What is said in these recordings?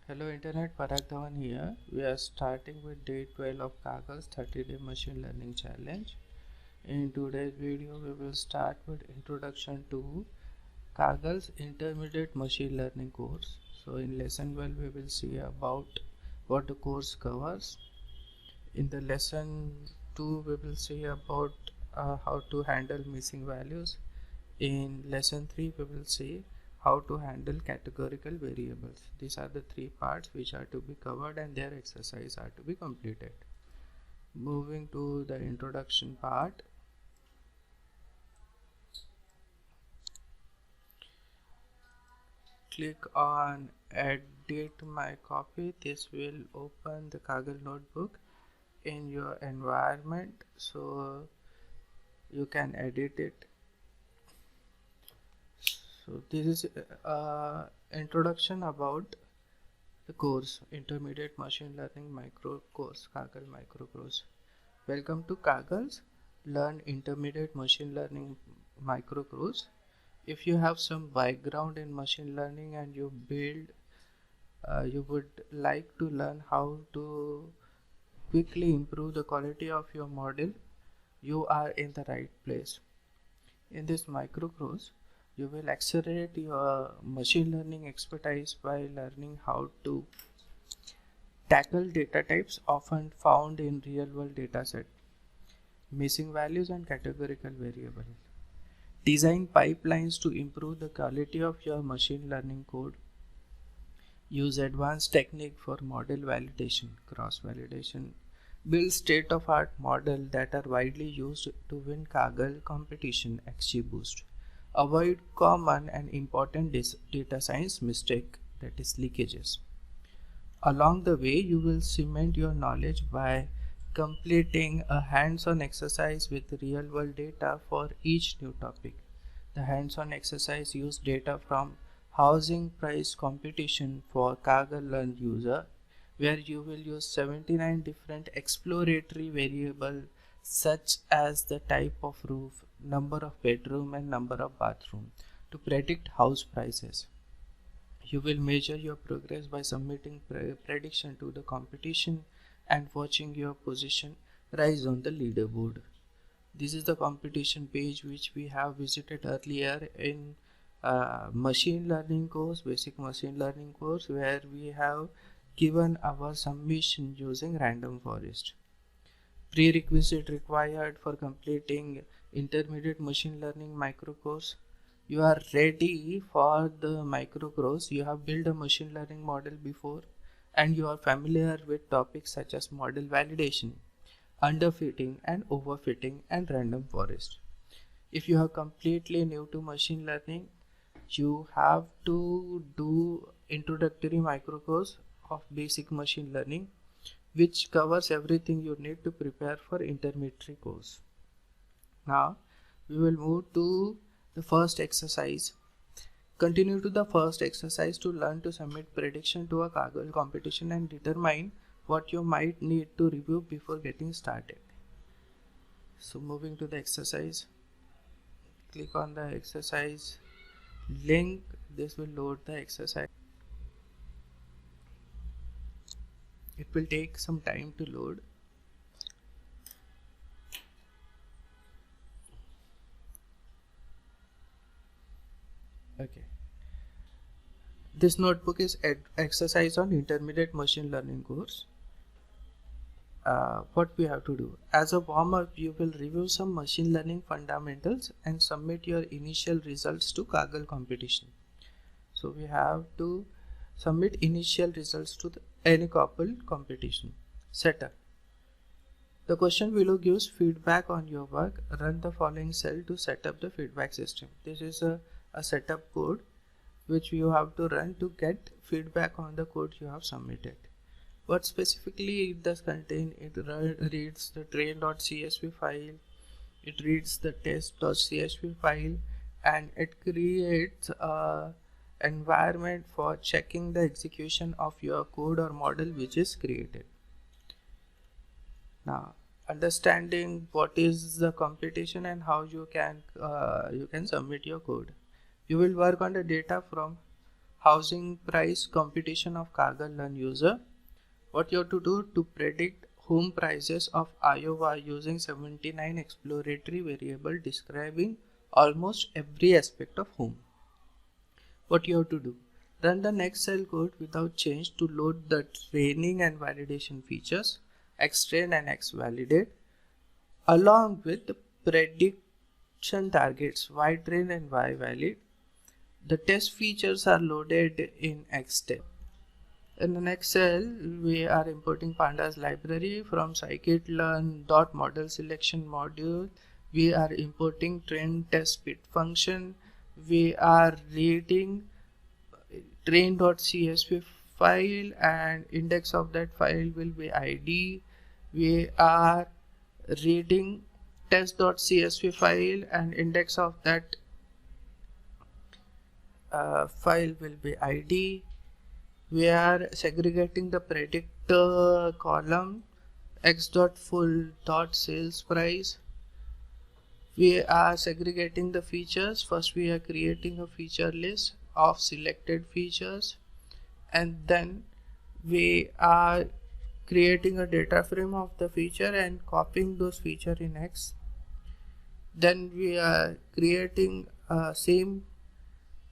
Hello Internet, Parag Dhawan here. We are starting with day 12 of Kagal's 30-day machine learning challenge. In today's video, we will start with introduction to Kagal's intermediate machine learning course. So in lesson 12, we will see about what the course covers. In the lesson 2, we will see about how to handle missing values. In lesson 3, we will see how to handle categorical variables. These are the three parts which are to be covered and their exercise are to be completed. Moving to the introduction part. Click on edit my copy. This will open the Kaggle notebook in your environment so you can edit it. So this is introduction about the course Intermediate Machine Learning Micro Course, Kaggle Micro Course. Welcome to Kaggle's Learn Intermediate Machine Learning Micro Course. If you have some background in machine learning and you would like to learn how to quickly improve the quality of your model, you are in the right place. In this micro course, you will accelerate your machine learning expertise by learning how to tackle data types often found in real-world dataset, missing values and categorical variable. Design pipelines to improve the quality of your machine learning code. Use advanced technique for model validation, cross-validation. Build state-of-art models that are widely used to win Kaggle competition, XGBoost. Avoid common and important data science mistake, that is leakages. Along the way, you will cement your knowledge by completing a hands-on exercise with real-world data for each new topic. The hands-on exercise use data from housing price competition for Kaggle Learn user, where you will use 79 different exploratory variables such as the type of roof, number of bedroom and number of bathroom to predict house prices. You will measure your progress by submitting prediction to the competition and watching your position rise on the leaderboard. This is the competition page which we have visited earlier in machine learning course, basic machine learning course, where we have given our submission using random forest. Prerequisite required for completing intermediate machine learning micro course. You are ready for the micro course. You have built a machine learning model before and you are familiar with topics such as model validation, underfitting and overfitting and random forest. If you are completely new to machine learning, you have to do introductory micro course of basic machine learning, which covers everything you need to prepare for intermediate course. Now we will move to the first exercise. Continue to the first exercise to learn to submit prediction to a Kaggle competition and determine what you might need to review before getting started. So moving to the exercise, click on the exercise link. This will load the exercise. It will take some time to load. Okay. This notebook is exercise on intermediate machine learning course. What we have to do as a warm-up, you will review some machine learning fundamentals and submit your initial results to Kaggle competition. So we have to submit initial results to the NCOPL competition. Setup. The question below gives feedback on your work. Run the following cell to set up the feedback system. This is a setup code which you have to run to get feedback on the code you have submitted. What specifically it does contain? It reads the train.csv file, it reads the test.csv file, and it creates a environment for checking the execution of your code or model which is created. Now, understanding what is the competition and how you can submit your code. You will work on the data from housing price computation of Kaggle Learn user. What you have to do to predict home prices of Iowa using 79 exploratory variable describing almost every aspect of home. What you have to do? Run the next cell code without change to load the training and validation features, xtrain and xvalidate, along with the prediction targets ytrain and yvalid. The test features are loaded in xstep. In the next cell, we are importing pandas library from scikit-learn.model selection module. We are importing train test fit function. We are reading train.csv file and index of that file will be id. We are reading test.csv file and index of that file will be id. We are segregating the predictor column x.full.sales price. We are segregating the features. First we are creating a feature list of selected features, and then we are creating a data frame of the feature and copying those features in X. Then we are creating same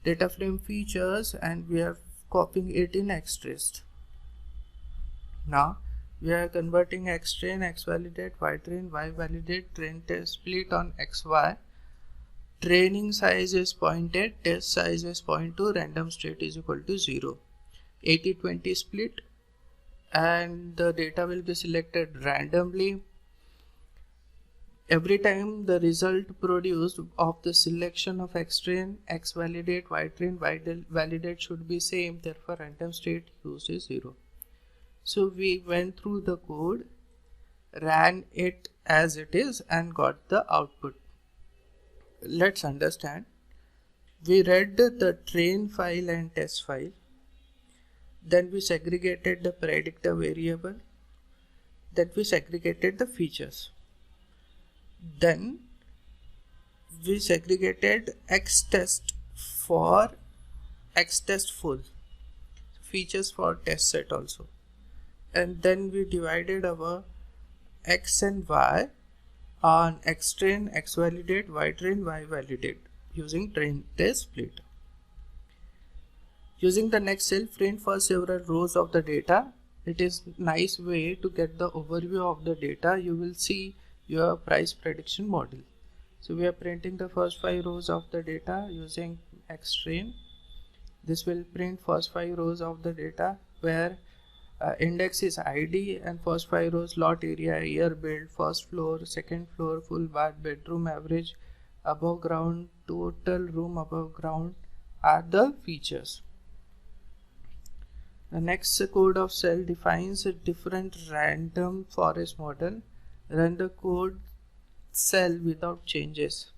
data frame features and we are copying it in xtrace. Now we are converting xtrain, xvalidate, ytrain, yvalidate, train test split on xy. Training size is 0.8, test size is 0.2, random state is equal to 0. 80-20 split, and the data will be selected randomly. Every time the result produced of the selection of xtrain, xvalidate, ytrain, yvalidate should be same, therefore random state used is 0. So we went through the code, ran it as it is and got the output. Let's understand. We read the train file and test file. Then we segregated the predictor variable. Then we segregated the features. Then we segregated xtest for xtest full, features for test set also. And then we divided our x and y on xtrain, xvalidate, ytrain, yvalidate using train test split. Using the next cell, print for several rows of the data. It is nice way to get the overview of the data. You will see your price prediction model. So we are printing the first 5 rows of the data using xtrain. This will print first 5 rows of the data where index is id and first 5 rows lot area, year build, first floor, second floor, full bath, bedroom, average, above ground, total room above ground are the features. The next code of cell defines a different random forest model. Run the code cell without changes.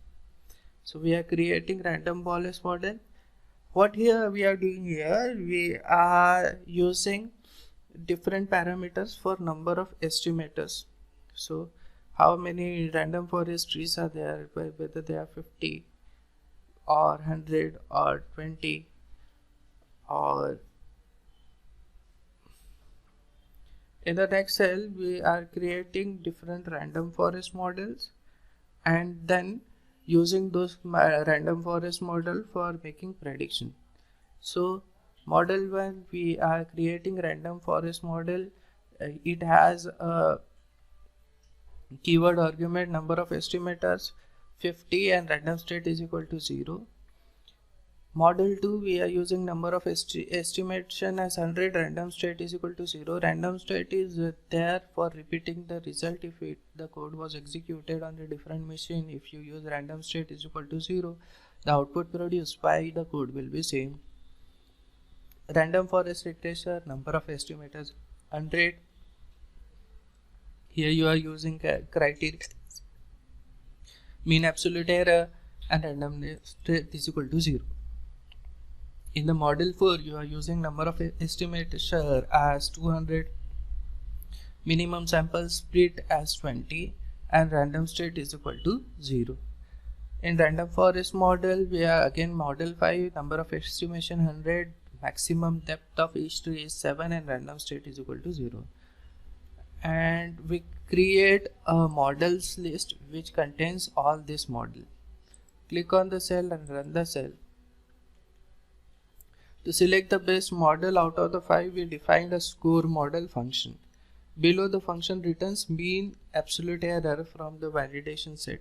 So we are creating random forest model. What here we are doing here, we are using different parameters for number of estimators. So how many random forest trees are there, whether they are 50 or 100 or 20 or in the next cell we are creating different random forest models and then using those random forest model for making prediction. So model 1, we are creating random forest model. It has a keyword argument number of estimators 50 and random state is equal to 0. Model 2, we are using number of estimation as 100, random state is equal to 0. Random state is there for repeating the result if the code was executed on a different machine. If you use random state is equal to 0, the output produced by the code will be same. Random forest regression, number of estimators 100. Here you are using criteria mean absolute error and random state is equal to 0. In the model 4, you are using number of estimators as 200, minimum sample split as 20 and random state is equal to 0. In random forest model, we are again model 5, number of estimation 100, maximum depth of each tree is 7 and random state is equal to 0. And we create a models list which contains all this model. Click on the cell and run the cell. To select the best model out of the 5, we defined a score model function. Below, the function returns mean absolute error from the validation set.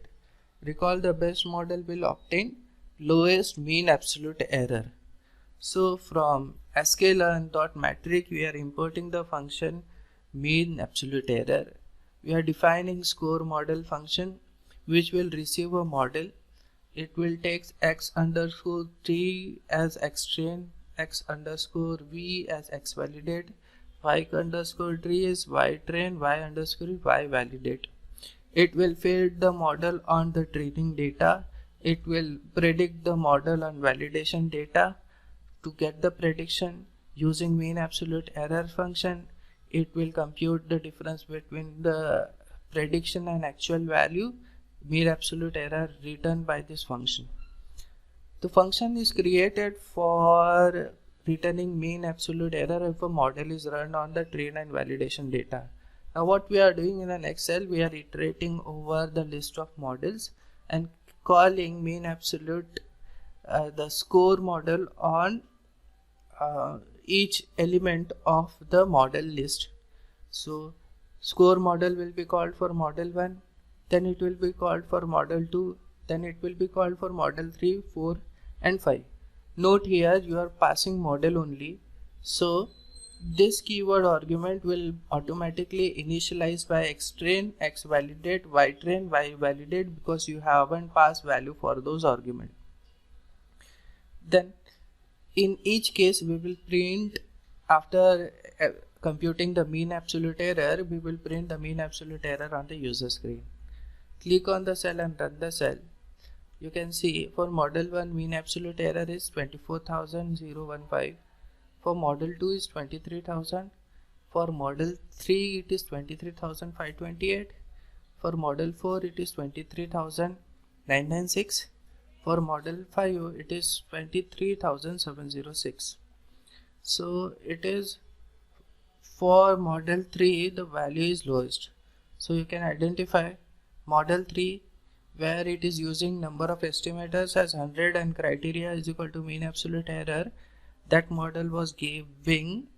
Recall, the best model will obtain lowest mean absolute error. So from sklearn.metric, we are importing the function mean absolute error. We are defining score model function which will receive a model. It will take x underscore t as xtrain, x underscore v as x validate, y underscore t is y train, y underscore y validate. It will feed the model on the training data. It will predict the model on validation data. To get the prediction using mean absolute error function, it will compute the difference between the prediction and actual value, mean absolute error returned by this function. The function is created for returning mean absolute error if a model is run on the train and validation data. Now what we are doing in the next cell, we are iterating over the list of models and calling mean absolute the score model on each element of the model list. So score model will be called for model 1, then it will be called for model 2, then it will be called for model 3, 4 and 5. Note here you are passing model only, so this keyword argument will automatically initialize by xtrain, x validate, y train, y validate, because you haven't passed value for those arguments. Then in each case we will print, after computing the mean absolute error, we will print the mean absolute error on the user screen. Click on the cell and run the cell. You can see for model 1 mean absolute error is 24,015. For model 2 is 23,000. For model 3 it is 23,528. For model 4 it is 23,996. For model 5 it is 23,706. So it is for model 3 the value is lowest. So you can identify model 3 where it is using number of estimators as 100 and criteria is equal to mean absolute error. That model was giving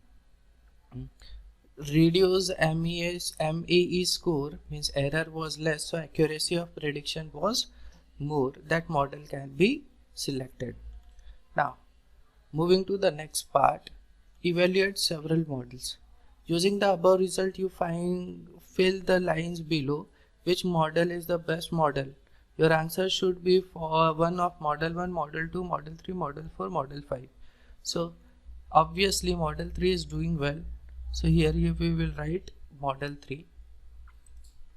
reduced MAE score, means error was less, so accuracy of prediction was more. That model can be selected. Now moving to the next part, evaluate several models. Using the above result, you fill the lines below which model is the best model. Your answer should be for one of model 1, model 2, model 3, model 4, model 5. So obviously model 3 is doing well, so here we will write model 3.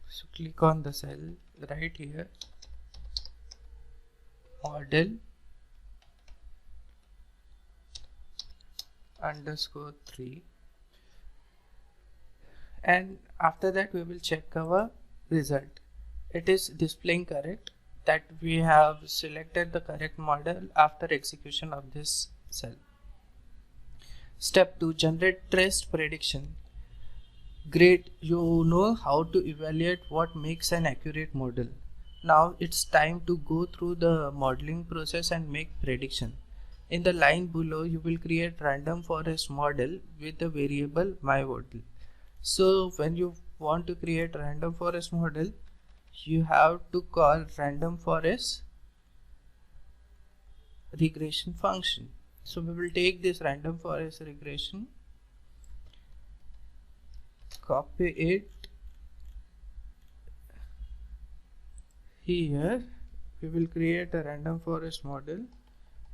So click on the cell right here, model underscore 3, and after that we will check our result. It is displaying correct, that we have selected the correct model after execution of this cell. Step 2, generate test prediction. Great, you know how to evaluate what makes an accurate model. Now it's time to go through the modeling process and make prediction. In the line below, you will create random forest model with the variable myModel. So when you want to create random forest model, you have to call random forest regression function. So we will take this random forest regression, copy it here. We will create a random forest model.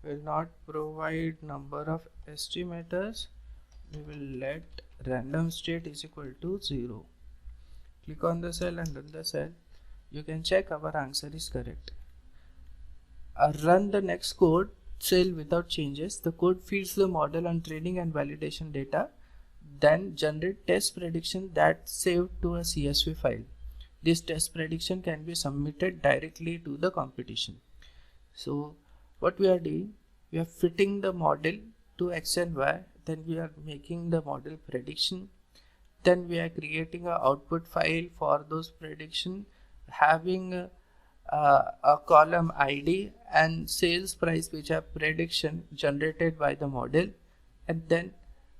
We will not provide number of estimators. We will let random state is equal to 0. Click on the cell and run the cell. You can check our answer is correct. Run the next code cell without changes. The code feeds the model on training and validation data, then generate test prediction that saved to a CSV file. This test prediction can be submitted directly to the competition. So what we are doing, we are fitting the model to x and y, then we are making the model prediction, then we are creating a output file for those prediction, having a column id and sales price which are prediction generated by the model, and then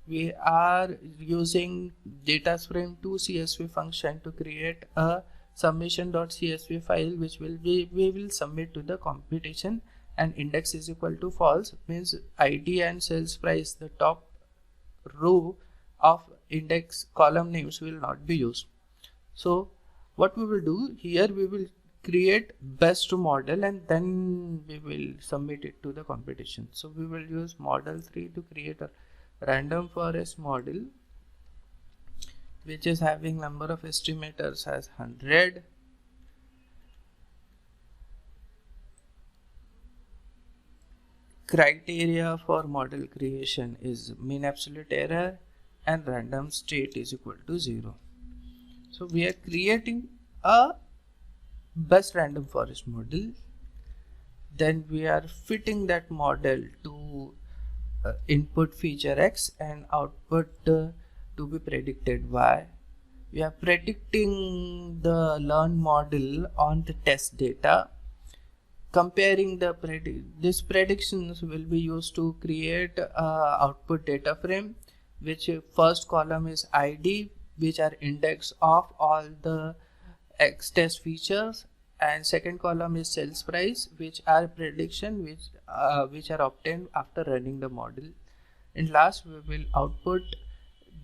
we are using DataFrame2 CSV function to create a summation.csv file which we will submit to the computation, and index is equal to false means id and sales price, the top row of index column names will not be used. So what we will do here, we will create best model and then we will submit it to the computation. So we will use model 3 to create a random forest model which is having number of estimators as 100. Criteria for model creation is mean absolute error and random state is equal to 0. So we are creating a best random forest model, then we are fitting that model to input feature x and output to be predicted y. We are predicting the learned model on the test data, comparing the these predictions will be used to create output data frame, which first column is id, which are index of all the x test features, and second column is sales price, which are prediction which are obtained after running the model. And last we will output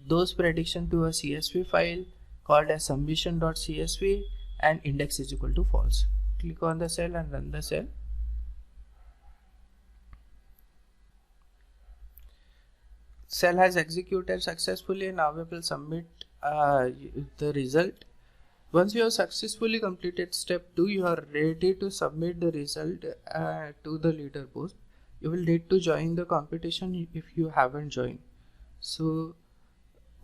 those prediction to a CSV file called as summation.csv, and index is equal to false. Click on the cell and run the cell. Cell has executed successfully. Now we will submit the result. Once you have successfully completed step 2, you are ready to submit the result to the leaderboard. You will need to join the competition if you haven't joined. So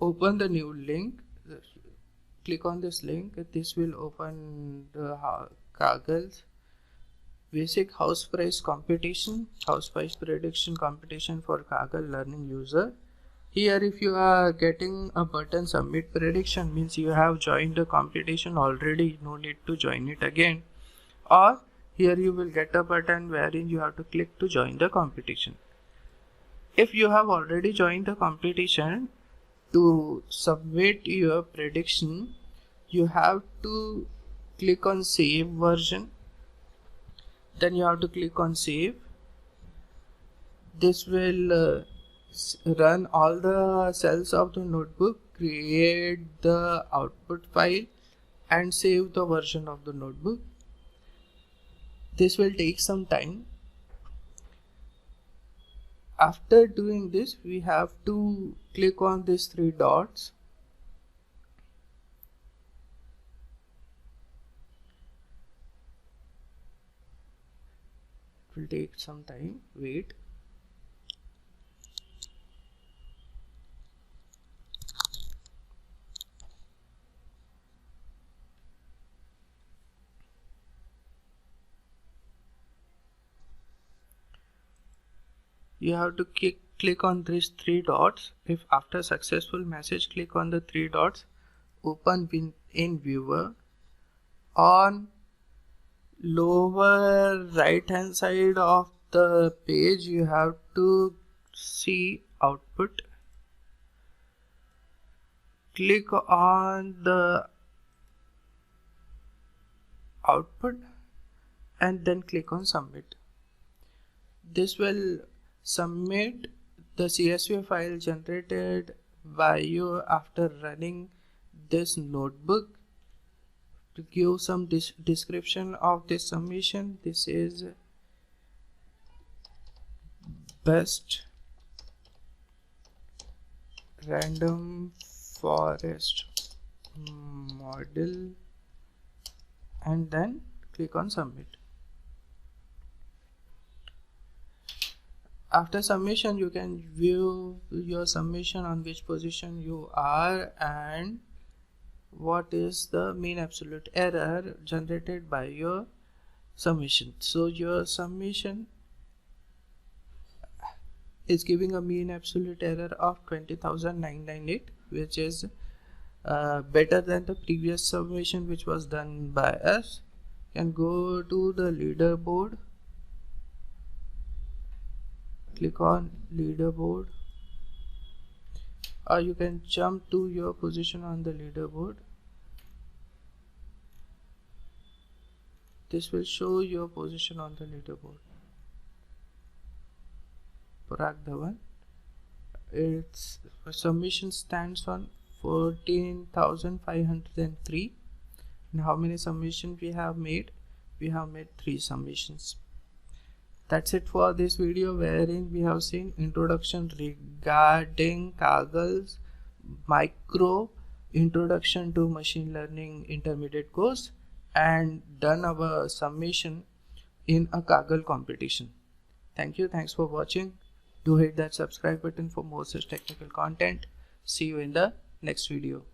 open the new link, click on this link. This will open the Kaggle's basic house price competition, house price prediction competition for Kaggle learning user. Here if you are getting a button submit prediction, means you have joined the competition already, no need to join it again. Or here you will get a button wherein you have to click to join the competition. If you have already joined the competition, to submit your prediction you have to click on save version, then you have to click on save. This will run all the cells of the notebook, create the output file and save the version of the notebook. This will take some time. After doing this, we have to click on these 3 dots. It will take some time, wait. You have to click on these 3 dots. If after successful message, click on the 3 dots, open in viewer. On lower right hand side of the page you have to see output. Click on the output and then click on submit. This will submit the CSV file generated by you after running this notebook. To give some description of this submission, this is best random forest model, and then click on submit. After submission, you can view your submission, on which position you are and what is the mean absolute error generated by your submission. So your submission is giving a mean absolute error of 20,998, which is better than the previous summation which was done by us. You can go to the leaderboard, click on leaderboard, or you can jump to your position on the leaderboard. This will show your position on the leaderboard. Parag Dhawan, its submission stands on 14,503. and how many submissions we have made? We have made 3 submissions. That's it for this video, wherein we have seen introduction regarding Kaggle's micro introduction to machine learning intermediate course and done our submission in a Kaggle competition. Thank you. Thanks for watching. Do hit that subscribe button for more such technical content. See you in the next video.